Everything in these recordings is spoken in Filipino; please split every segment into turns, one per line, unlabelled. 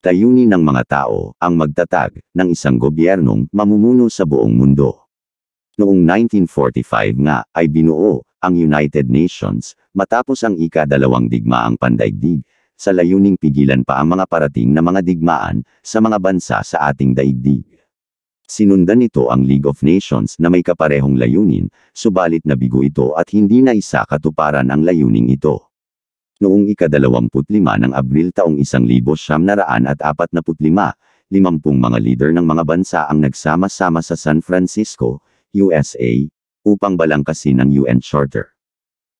Layunin ng mga tao ang magtatag ng isang gobyernong mamumuno sa buong mundo. Noong 1945 nga ay binuo ang United Nations matapos ang ika-2 digmaang pandaigdig sa layuning pigilan pa ang mga parating na mga digmaan sa mga bansa sa ating daigdig. Sinundan nito ang League of Nations na may kaparehong layunin, subalit nabigo ito at hindi na isa katuparan ang layuning ito. Noong ika-25 ng Abril taong 1945, 50 mga leader ng mga bansa ang nagsama-sama sa San Francisco, USA, upang balangkasin ang UN Charter.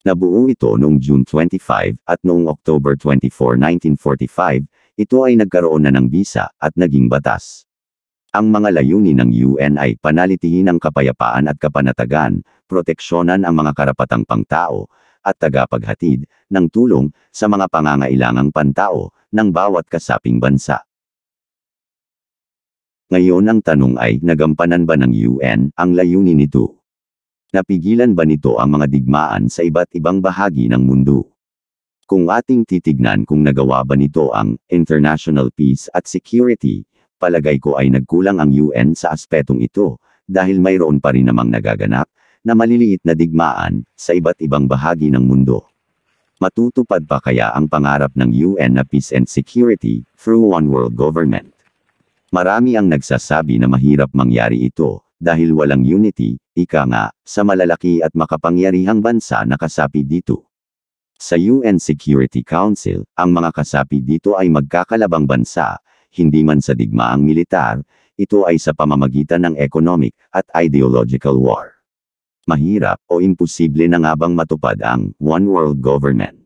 Nabuo ito noong June 25 at noong October 24, 1945, ito ay nagkaroon na ng bisa at naging batas. Ang mga layunin ng UN ay panalitihin ang kapayapaan at kapanatagan, proteksyonan ang mga karapatang pangtao, at tagapaghatid ng tulong sa mga pangangailangang pantao ng bawat kasaping bansa. Ngayon ang tanong ay, nagampanan ba ng UN ang layunin nito? Napigilan ba nito ang mga digmaan sa iba't ibang bahagi ng mundo? Kung ating titignan kung nagawa ba nito ang international peace at security, palagay ko ay nagkulang ang UN sa aspetong ito, dahil mayroon pa rin namang nagaganap na maliliit na digmaan sa iba't ibang bahagi ng mundo. Matutupad pa kaya ang pangarap ng UN na peace and security through one world government? Marami ang nagsasabi na mahirap mangyari ito, dahil walang unity, ika nga, sa malalaki at makapangyarihang bansa na kasapi dito. Sa UN Security Council, ang mga kasapi dito ay magkakalabang bansa, hindi man sa digmaang militar, ito ay sa pamamagitan ng economic at ideological war. Mahirap o imposible na nga bang matupad ang one world government?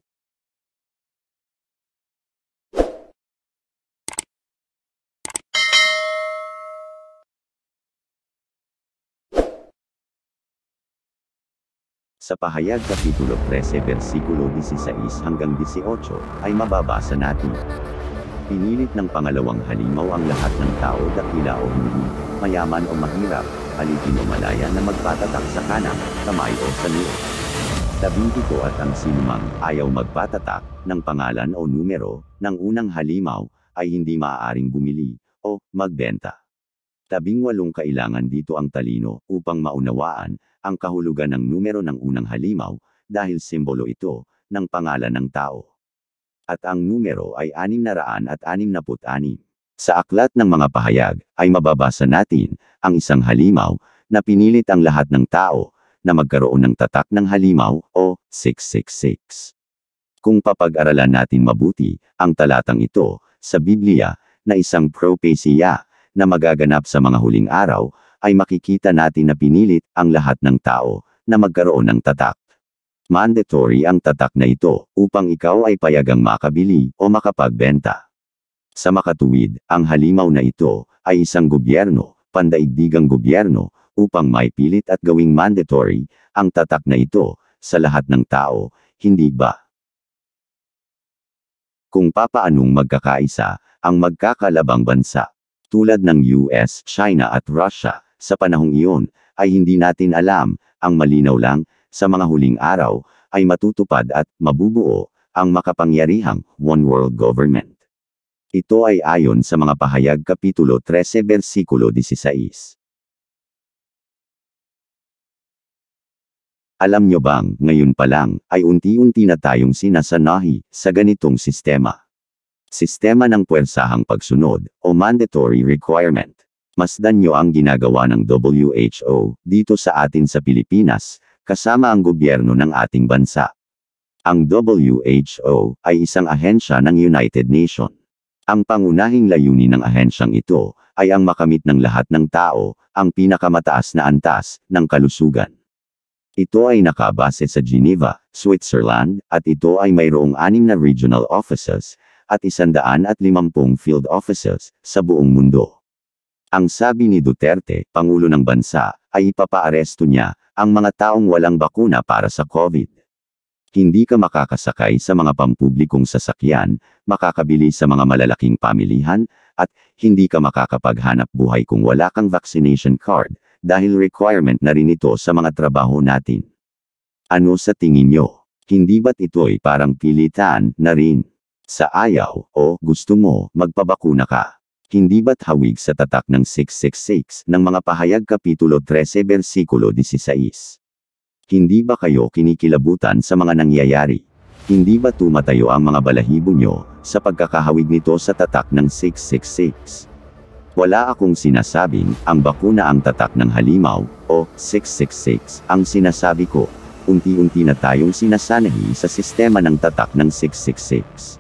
Sa pahayag Kapitulo 13 versikulo 16 hanggang 18 ay mababasa natin. Pinilit ng pangalawang halimaw ang lahat ng tao, dakila o hindi, mayaman o mahirap, halipin o malaya na magpatatak sa kanan, kamay o sa noo. 17 At ang sinumang ayaw magpatatak ng pangalan o numero ng unang halimaw ay hindi maaaring bumili o magbenta. 18 Kailangan dito ang talino upang maunawaan ang kahulugan ng numero ng unang halimaw, dahil simbolo ito ng pangalan ng tao. At ang numero ay 666. Sa aklat ng mga pahayag, ay mababasa natin ang isang halimaw na pinilit ang lahat ng tao na magkaroon ng tatak ng halimaw o 666. Kung papag-aralan natin mabuti ang talatang ito sa Biblia na isang propesya na magaganap sa mga huling araw, ay makikita natin na pinilit ang lahat ng tao na magkaroon ng tatak. Mandatory ang tatak na ito upang ikaw ay payagang makabili o makapagbenta. Sa makatuwid, ang halimaw na ito ay isang gobyerno, pandaigdigang gobyerno, upang maipilit at gawing mandatory ang tatak na ito sa lahat ng tao, hindi ba? Kung papaanong magkakaisa ang magkakalabang bansa, tulad ng US, China at Russia, sa panahong iyon, ay hindi natin alam, ang malinaw lang, sa mga huling araw, ay matutupad at mabubuo ang makapangyarihang one world government. Ito ay ayon sa mga pahayag Kapitulo 13 versikulo 16. Alam nyo bang, ngayon pa lang, ay unti-unti na tayong sinasanahi sa ganitong sistema? Sistema ng puwersahang pagsunod o mandatory requirement. Masdan nyo ang ginagawa ng WHO dito sa atin sa Pilipinas, kasama ang gobyerno ng ating bansa. Ang WHO ay isang ahensya ng United Nations. Ang pangunahing layunin ng ahensyang ito ay ang makamit ng lahat ng tao ang pinakamataas na antas ng kalusugan. Ito ay nakabase sa Geneva, Switzerland, at ito ay mayroong 6 na regional offices at 150 field offices sa buong mundo. Ang sabi ni Duterte, Pangulo ng bansa, ay ipapaaresto niya ang mga taong walang bakuna para sa COVID. Hindi ka makakasakay sa mga pampublikong sasakyan, makakabili sa mga malalaking pamilihan, at hindi ka makakapaghanap buhay kung wala kang vaccination card, dahil requirement na rin ito sa mga trabaho natin. Ano sa tingin nyo? Hindi ba't ito'y parang pilitan na rin? Sa ayaw, o gusto mo, magpabakuna ka. Hindi ba't hawig sa tatak ng 666 ng mga pahayag Kapitulo 13 versikulo 16? Hindi ba kayo kinikilabutan sa mga nangyayari? Hindi ba tumatayo ang mga balahibo nyo sa pagkakahawig nito sa tatak ng 666? Wala akong sinasabing ang bakuna ang tatak ng halimaw o 666. Ang sinasabi ko, unti-unti na tayong sinasanahi sa sistema ng tatak ng 666.